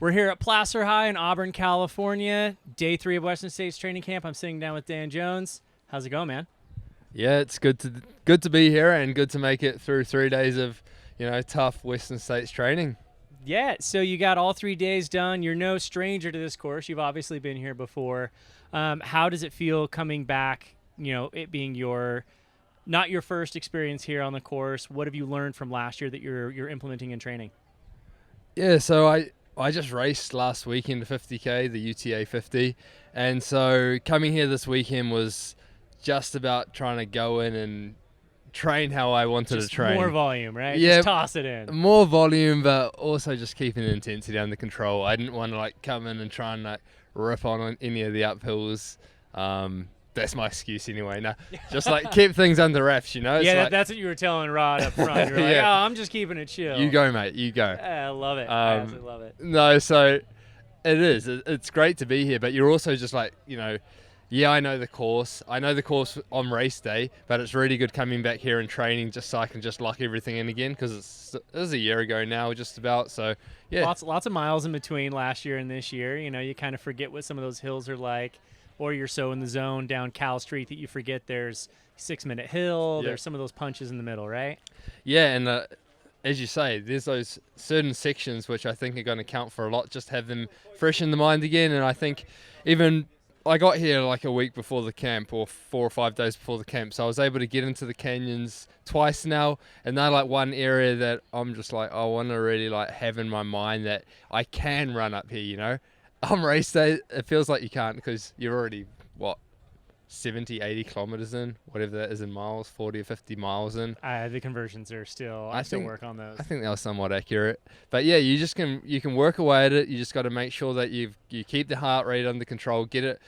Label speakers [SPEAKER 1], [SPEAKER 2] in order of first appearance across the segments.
[SPEAKER 1] We're here at Placer High in Auburn, California. Day 3 of Western States Training Camp. I'm sitting down with Dan Jones. How's it going, man?
[SPEAKER 2] Yeah, it's good to be here and good to make it through 3 days of, tough Western States training.
[SPEAKER 1] Yeah, so you got all 3 days done. You're no stranger to this course. You've obviously been here before. How does it feel coming back, it being not your first experience here on the course? What have you learned from last year that you're implementing in training?
[SPEAKER 2] Yeah, so I just raced last weekend the 50K, the UTA 50, and so coming here this weekend was just about trying to go in and train how I wanted to train.
[SPEAKER 1] More volume, right?
[SPEAKER 2] Yeah,
[SPEAKER 1] just toss it in.
[SPEAKER 2] More volume, but also just keeping the intensity under control. I didn't want to come in and try and rip on any of the uphills. That's my excuse anyway. Nah, just keep things under wraps,
[SPEAKER 1] Yeah, that's what you were telling Rod up front. You're like,
[SPEAKER 2] yeah.
[SPEAKER 1] oh, I'm just keeping it chill.
[SPEAKER 2] You go, mate. You go.
[SPEAKER 1] I love it. I absolutely love it.
[SPEAKER 2] No, so it is. It's great to be here, but you're also just yeah, I know the course. I know the course on race day, but it's really good coming back here and training just so I can just lock everything in again because it was a year ago now, just about. So yeah,
[SPEAKER 1] lots of miles in between last year and this year. You kind of forget what some of those hills are like. Or you're so in the zone down Cal Street that you forget there's 6-minute hill.
[SPEAKER 2] Yeah.
[SPEAKER 1] There's some of those punches in the middle, right?
[SPEAKER 2] Yeah, and as you say, there's those certain sections which I think are going to count for a lot. Just have them fresh in the mind again. And I think even I got here a week before the camp or 4 or 5 days before the camp. So I was able to get into the canyons twice now. And they're one area that I'm just I want to really have in my mind that I can run up here, On race day, it feels like you can't because you're already, 70, 80 kilometers in, whatever that is in miles, 40 or 50 miles in.
[SPEAKER 1] The conversions are still, I still work on those.
[SPEAKER 2] I think that was somewhat accurate. But yeah, you can work away at it. You just got to make sure that you keep the heart rate under control, get it,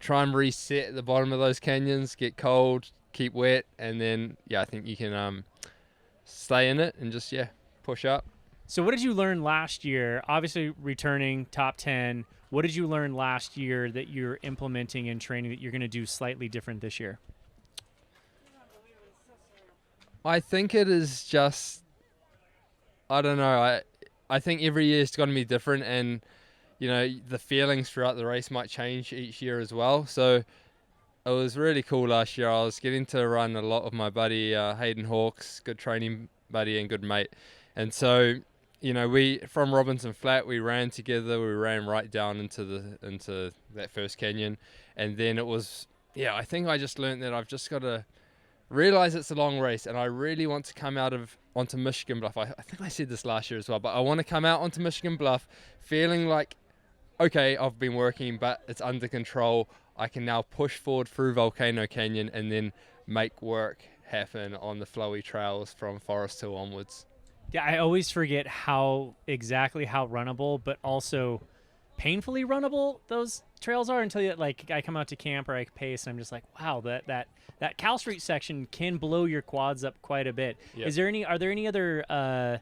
[SPEAKER 2] try and reset at the bottom of those canyons, get cold, keep wet, and then, I think you can stay in it and just, push up.
[SPEAKER 1] So what did you learn last year? Obviously returning top 10. What did you learn last year that you're implementing in training that you're going to do slightly different this year?
[SPEAKER 2] I think it is just, I don't know. I think every year it's going to be different and, the feelings throughout the race might change each year as well. So it was really cool last year. I was getting to run a lot with my buddy Hayden Hawkes, good training buddy and good mate. And so we from Robinson Flat, we ran together. We ran right down into that first canyon, and then it was I think I just learned that I've just got to realize it's a long race, and I really want to come onto Michigan Bluff. I think I said this last year as well, but I want to come out onto Michigan Bluff feeling like, okay, I've been working, but it's under control. I can now push forward through Volcano Canyon and then make work happen on the flowy trails from Forest Hill onwards.
[SPEAKER 1] Yeah, I always forget how runnable, but also painfully runnable those trails are until I come out to camp or I pace and I'm just like, wow, that Cal Street section can blow your quads up quite a bit.
[SPEAKER 2] Yep.
[SPEAKER 1] Are there any other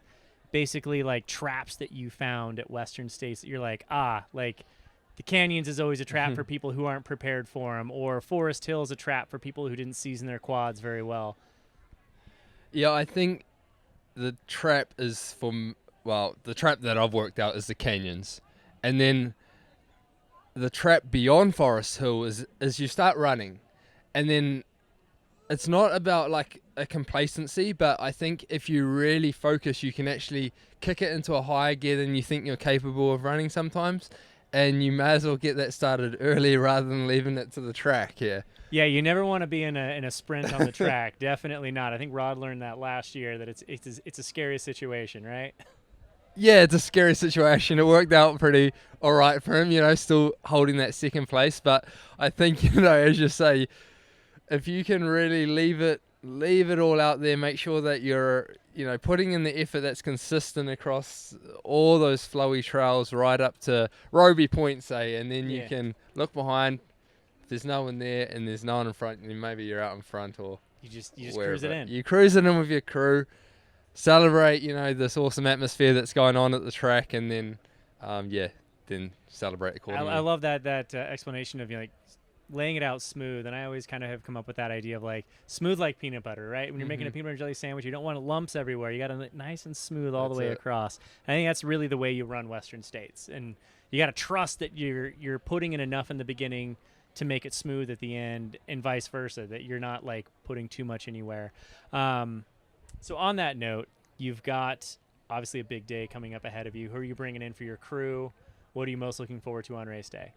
[SPEAKER 1] basically traps that you found at Western States that you're the canyons is always a trap for people who aren't prepared for them, or Forest Hill is a trap for people who didn't season their quads very well?
[SPEAKER 2] Yeah, I think the trap is the trap that I've worked out is the canyons. And then the trap beyond Forest Hill is you start running. And then it's not about a complacency, but I think if you really focus, you can actually kick it into a higher gear than you think you're capable of running sometimes. And you may as well get that started early rather than leaving it to the track, yeah.
[SPEAKER 1] Yeah, you never want to be in a sprint on the track. Definitely not. I think Rod learned that last year, that it's a scary situation, right?
[SPEAKER 2] Yeah, it's a scary situation. It worked out pretty all right for him, still holding that second place. But I think, as you say, if you can really leave it all out there, make sure that you're, putting in the effort that's consistent across all those flowy trails right up to Roby Point, say, and then you can look behind. If there's no one there and there's no one in front, then maybe you're out in front, or
[SPEAKER 1] you just cruise it in.
[SPEAKER 2] You cruise it in with your crew, celebrate, this awesome atmosphere that's going on at the track, and then, then celebrate accordingly.
[SPEAKER 1] I love that explanation of laying it out smooth, and I always kind of have come up with that idea of like smooth like peanut butter, right? When you're making a peanut butter and jelly sandwich, you don't want lumps everywhere. You got to nice and smooth all the way across. And I think that's really the way you run Western States, and you got to trust that you're putting in enough in the beginning to make it smooth at the end, and vice versa, that you're not like putting too much anywhere. So on that note, you've got obviously a big day coming up ahead of you. Who are you bringing in for your crew? What are you most looking forward to on race day?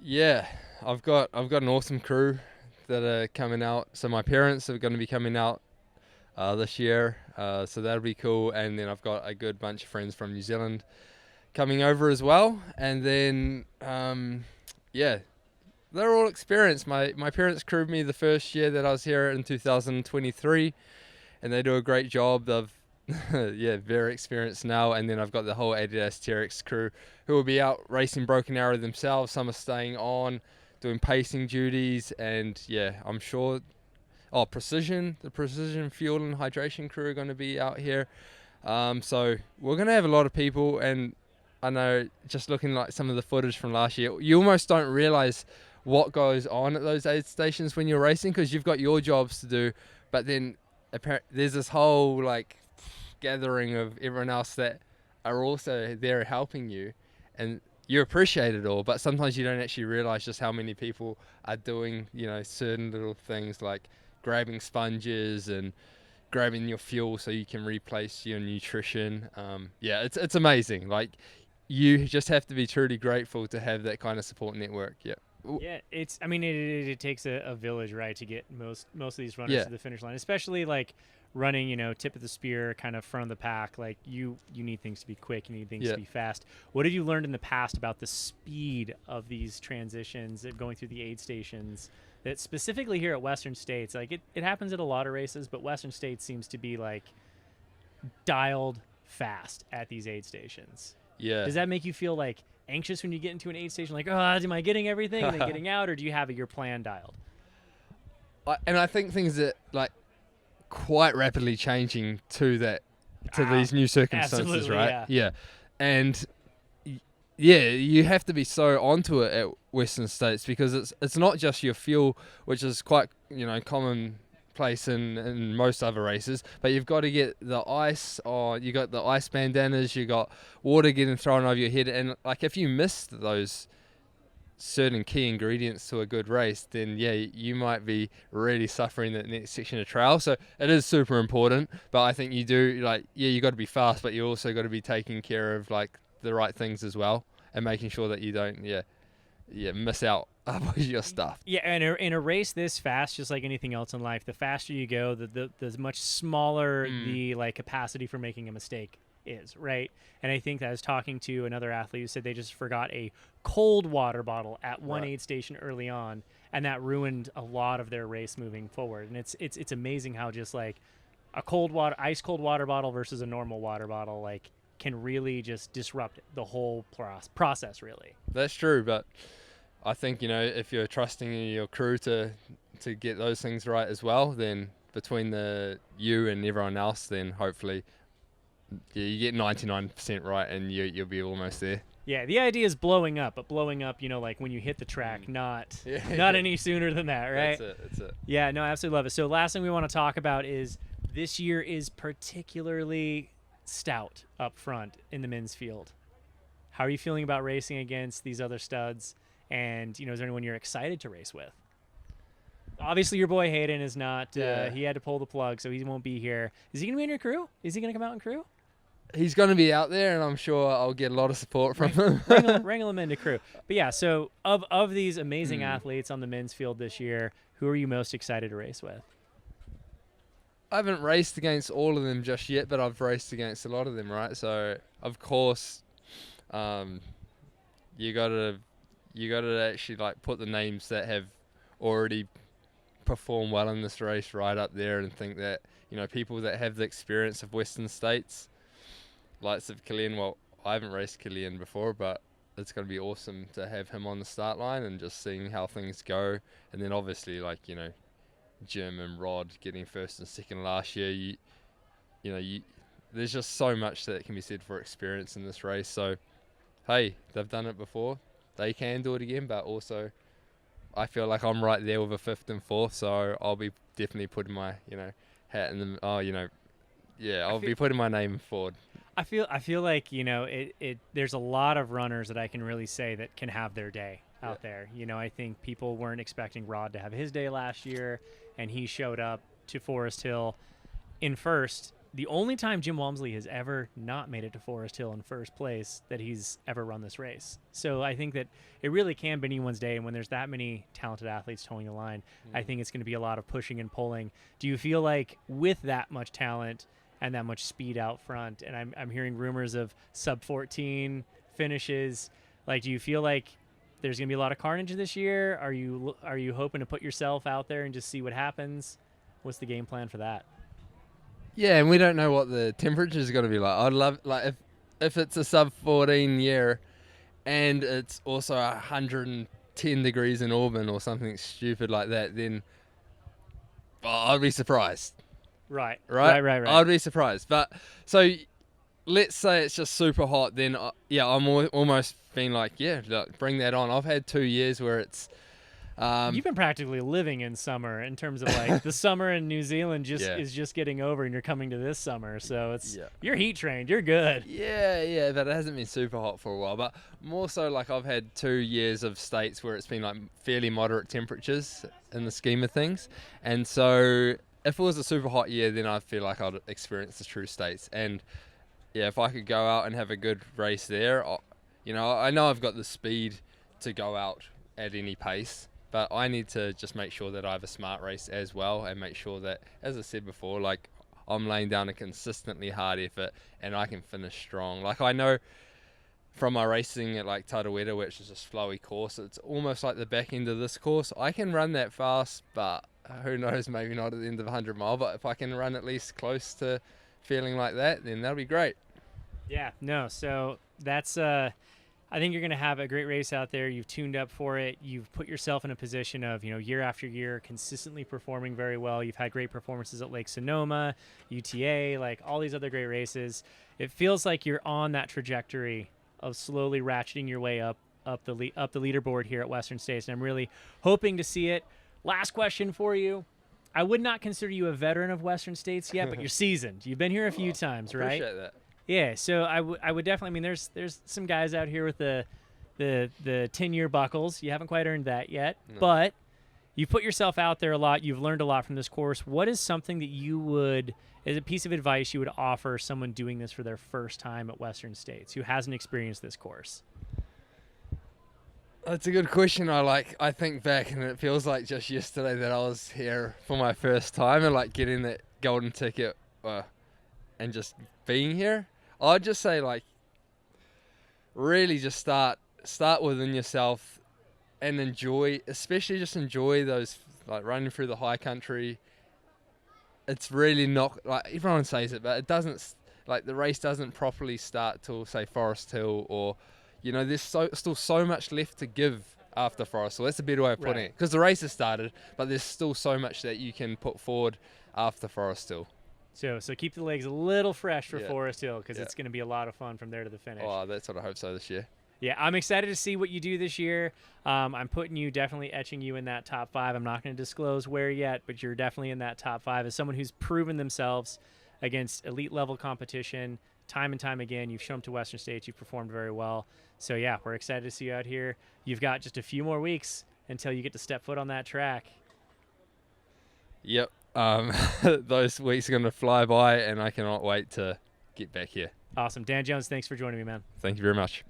[SPEAKER 2] Yeah, I've got an awesome crew that are coming out. So my parents are going to be coming out this year, so that'll be cool. And then I've got a good bunch of friends from New Zealand coming over as well. And then yeah, they're all experienced. My parents crewed me the first year that I was here in 2023, and they do a great job. They've yeah, very experienced now. And then I've got the whole Adidas TRX crew who will be out racing Broken Arrow themselves. Some are staying on, doing pacing duties, and yeah, I'm sure. Oh, the Precision Fuel and Hydration crew are going to be out here. So we're going to have a lot of people, and I know just looking like some of the footage from last year, you almost don't realize what goes on at those aid stations when you're racing, because you've got your jobs to do, but then there's this whole like gathering of everyone else that are also there helping you, and you appreciate it all, but sometimes you don't actually realize just how many people are doing, you know, certain little things like grabbing sponges and grabbing your fuel so you can replace your nutrition. Yeah, it's amazing. Like, you just have to be truly grateful to have that kind of support network. Yeah.
[SPEAKER 1] Yeah, I mean, it takes a village, right, to get most of these runners to the finish line, especially like running, you know, tip of the spear, kind of front of the pack. Like you need things to be quick, you need things to be fast. What have you learned in the past about the speed of these transitions of going through the aid stations? That specifically here at Western States, like it happens at a lot of races, but Western States seems to be like dialed fast at these aid stations.
[SPEAKER 2] Yeah.
[SPEAKER 1] Does that make you feel like anxious when you get into an aid station, like, oh, am I getting everything and then getting out, or do you have your plan dialed?
[SPEAKER 2] And I think things are like quite rapidly changing to these new circumstances, right? Yeah. And yeah, you have to be so onto it at Western States, because it's not just your fuel, which is quite, you know, commonplace in most other races, but you've got to get the ice, or you got the ice bandanas, you got water getting thrown over your head, and like if you miss those certain key ingredients to a good race, then yeah, you might be really suffering that next section of trail. So it is super important, but I think you do, like, yeah, you got to be fast, but you also got to be taking care of like the right things as well, and making sure that you don't miss out with your stuff.
[SPEAKER 1] Yeah, and in a race this fast, just like anything else in life, the faster you go, the much smaller the like capacity for making a mistake is, right? And I think that I was talking to another athlete who said they just forgot a cold water bottle at one aid station early on, and that ruined a lot of their race moving forward. And it's amazing how just like a ice cold water bottle versus a normal water bottle like can really just disrupt the whole process, really.
[SPEAKER 2] That's true, but I think, you know, if you're trusting in your crew to get those things right as well, then between you and everyone else, then hopefully you get 99% right, and you'll be almost there.
[SPEAKER 1] Yeah, the idea is blowing up, but blowing up, you know, like when you hit the track, not any sooner than that, right?
[SPEAKER 2] That's it.
[SPEAKER 1] Yeah, no, I absolutely love it. So last thing we want to talk about is this year is particularly stout up front in the men's field. How are you feeling about racing against these other studs? And, you know, is there anyone you're excited to race with? Obviously, your boy Hayden is not. He had to pull the plug, so he won't be here. Is he going to be in your crew? Is he going to come out in crew?
[SPEAKER 2] He's going to be out there, and I'm sure I'll get a lot of support from him.
[SPEAKER 1] Wrangle him into crew. But yeah, so of these amazing athletes on the men's field this year, who are you most excited to race with?
[SPEAKER 2] I haven't raced against all of them just yet, but I've raced against a lot of them, right? So, of course, you got to actually like put the names that have already performed well in this race right up there, and think that, you know, people that have the experience of Western States, likes of Killian. Well, I haven't raced Killian before, but it's going to be awesome to have him on the start line and just seeing how things go. And then obviously, like, you know, Jim and Rod getting first and second last year, there's just so much that can be said for experience in this race. So, hey, they've done it before. They can do it again, but also I feel like I'm right there with a 5th and 4th, so I'll be definitely putting my hat in the I'll be putting my name forward.
[SPEAKER 1] I feel like there's a lot of runners that I can really say that can have their day out there. I think people weren't expecting Rod to have his day last year, and he showed up to Forest Hill in first. The only time Jim Walmsley has ever not made it to Forest Hill in first place that he's ever run this race. So I think that it really can be anyone's day, and when there's that many talented athletes towing the line, I think it's going to be a lot of pushing and pulling. Do you feel like with that much talent and that much speed out front, and I'm hearing rumors of sub 14 finishes, like, do you feel like there's going to be a lot of carnage this year? Are you hoping to put yourself out there and just see what happens? What's the game plan for that?
[SPEAKER 2] Yeah, and we don't know what the temperature is going to be like. I'd love, like, if it's a sub 14 year and it's also 110 degrees in Auburn or something stupid like that, then I'd be surprised.
[SPEAKER 1] Right.
[SPEAKER 2] I'd be surprised. But so let's say it's just super hot, then I'm almost been like, look, bring that on. I've had 2 years where it's
[SPEAKER 1] you've been practically living in summer in terms of like the summer in New Zealand is just getting over, and you're coming to this summer, so it's you're heat trained, you're good.
[SPEAKER 2] Yeah, but it hasn't been super hot for a while. But more so, like, I've had 2 years of states where it's been like fairly moderate temperatures in the scheme of things, and so if it was a super hot year, then I feel like I'd experience the true states. And if I could go out and have a good race there, I know I've got the speed to go out at any pace. But I need to just make sure that I have a smart race as well, and make sure that, as I said before, like, I'm laying down a consistently hard effort and I can finish strong. Like, I know from my racing at like Tarawera, which is a flowy course, it's almost like the back end of this course. I can run that fast, but who knows, maybe not at the end of 100 mile. But if I can run at least close to feeling like that, then that'll be great.
[SPEAKER 1] Yeah, no, so that's I think you're going to have a great race out there. You've tuned up for it. You've put yourself in a position of, year after year, consistently performing very well. You've had great performances at Lake Sonoma, UTA, like all these other great races. It feels like you're on that trajectory of slowly ratcheting your way up the leaderboard here at Western States, and I'm really hoping to see it. Last question for you. I would not consider you a veteran of Western States yet, but you're seasoned. You've been here a few times, right?
[SPEAKER 2] Appreciate that.
[SPEAKER 1] Yeah, so I would definitely. I mean, there's some guys out here with the 10-year buckles. You haven't quite earned that yet, but you've put yourself out there a lot. You've learned a lot from this course. What is something that you would, as a piece of advice, you would offer someone doing this for their first time at Western States who hasn't experienced this course?
[SPEAKER 2] That's a good question. I think back, and it feels like just yesterday that I was here for my first time and like getting that golden ticket and just being here. I'd just say, like, really just start within yourself and enjoy those, like, running through the high country. It's really not, like, everyone says it, but it doesn't, like, the race doesn't properly start till, say, Forest Hill, or, there's still so much left to give after Forest Hill. That's a better way of putting it, because the race has started, but there's still so much that you can put forward after Forest Hill.
[SPEAKER 1] So keep the legs a little fresh for Forest Hill, because it's going to be a lot of fun from there to the finish.
[SPEAKER 2] Oh, that's what I hope so this year.
[SPEAKER 1] Yeah, I'm excited to see what you do this year. I'm definitely etching you in that top 5. I'm not going to disclose where yet, but you're definitely in that top 5 as someone who's proven themselves against elite level competition time and time again. You've shown up to Western States. You've performed very well. So yeah, we're excited to see you out here. You've got just a few more weeks until you get to step foot on that track.
[SPEAKER 2] Yep. Those weeks are going to fly by, and I cannot wait to get back here.
[SPEAKER 1] Awesome. Dan Jones, thanks for joining me, man.
[SPEAKER 2] Thank you very much.